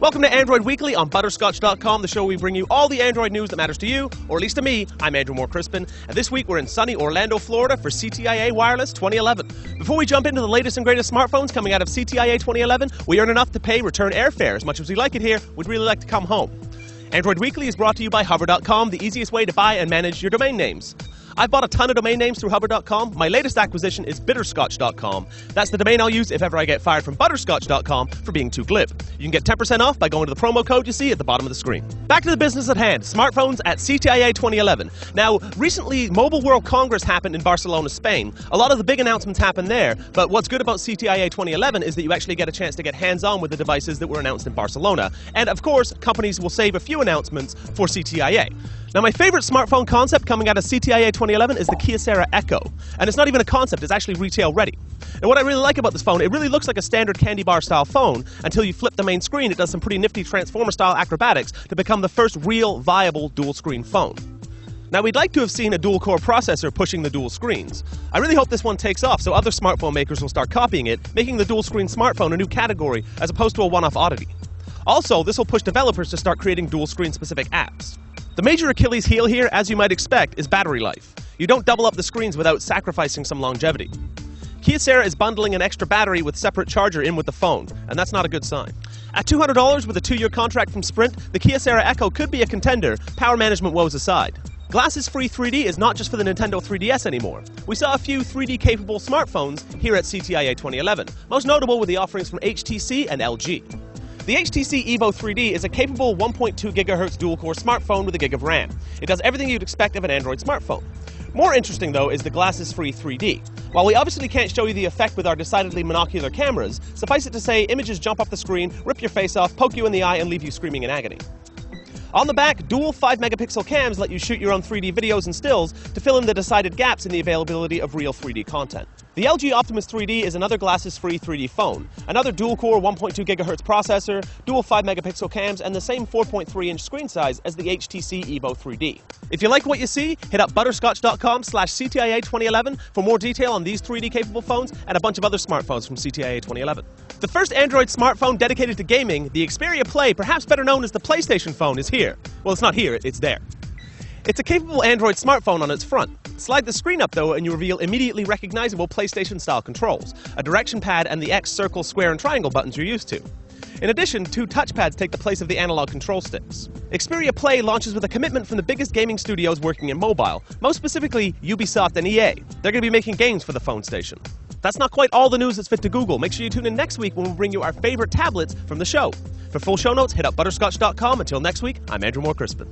Welcome to Android Weekly on Butterscotch.com, the show where we bring you all the Android news that matters to you, or at least to me. I'm Andrew Moore Crispin, and this week we're in sunny Orlando, Florida for CTIA Wireless 2011. Before we jump into the latest and greatest smartphones coming out of CTIA 2011, we earn enough to pay return airfare. As much as we like it here, we'd really like to come home. Android Weekly is brought to you by Hover.com, the easiest way to buy and manage your domain names. I've bought a ton of domain names through Hover.com. My latest acquisition is Bitterscotch.com. That's the domain I'll use if ever I get fired from Butterscotch.com for being too glib. You can get 10% off by going to the promo code you see at the bottom of the screen. Back to the business at hand, smartphones at CTIA 2011. Now, recently, Mobile World Congress happened in Barcelona, Spain. A lot of the big announcements happened there, but what's good about CTIA 2011 is that you actually get a chance to get hands-on with the devices that were announced in Barcelona. And of course, companies will save a few announcements for CTIA. Now, my favorite smartphone concept coming out of CTIA 2011 is the Kyocera Echo. And it's not even a concept, it's actually retail ready. And what I really like about this phone, it really looks like a standard candy bar style phone until you flip the main screen. It does some pretty nifty transformer style acrobatics to become the first real viable dual screen phone. Now, we'd like to have seen a dual-core processor pushing the dual screens. I really hope this one takes off so other smartphone makers will start copying it, making the dual-screen smartphone a new category as opposed to a one-off oddity. Also, this will push developers to start creating dual-screen specific apps. The major Achilles heel here, as you might expect, is battery life. You don't double up the screens without sacrificing some longevity. Kyocera is bundling an extra battery with separate charger in with the phone, and that's not a good sign. At $200 with a 2-year contract from Sprint, the Kyocera Echo could be a contender, power management woes aside. Glasses-free 3D is not just for the Nintendo 3DS anymore. We saw a few 3D-capable smartphones here at CTIA 2011, most notable with the offerings from HTC and LG. The HTC Evo 3D is a capable 1.2 GHz dual-core smartphone with a gig of RAM. It does everything you'd expect of an Android smartphone. More interesting, though, is the glasses-free 3D. While we obviously can't show you the effect with our decidedly monocular cameras, suffice it to say, images jump off the screen, rip your face off, poke you in the eye, and leave you screaming in agony. On the back, dual 5-megapixel cams let you shoot your own 3D videos and stills to fill in the decided gaps in the availability of real 3D content. The LG Optimus 3D is another glasses-free 3D phone, another dual-core 1.2 GHz processor, dual 5-megapixel cams, and the same 4.3-inch screen size as the HTC Evo 3D. If you like what you see, hit up butterscotch.com/CTIA 2011 for more detail on these 3D-capable phones and a bunch of other smartphones from CTIA 2011. The first Android smartphone dedicated to gaming, the Xperia Play, perhaps better known as the PlayStation phone, is here. Well, it's not here, it's there. It's a capable Android smartphone on its front. Slide the screen up, though, and you reveal immediately recognizable PlayStation-style controls, a direction pad and the X, circle, square, and triangle buttons you're used to. In addition, 2 touchpads take the place of the analog control sticks. Xperia Play launches with a commitment from the biggest gaming studios working in mobile, most specifically Ubisoft and EA. They're going to be making games for the phone station. That's not quite all the news that's fit to Google. Make sure you tune in next week when we'll bring you our favorite tablets from the show. For full show notes, hit up butterscotch.com. Until next week, I'm Andrew Moore Crispin.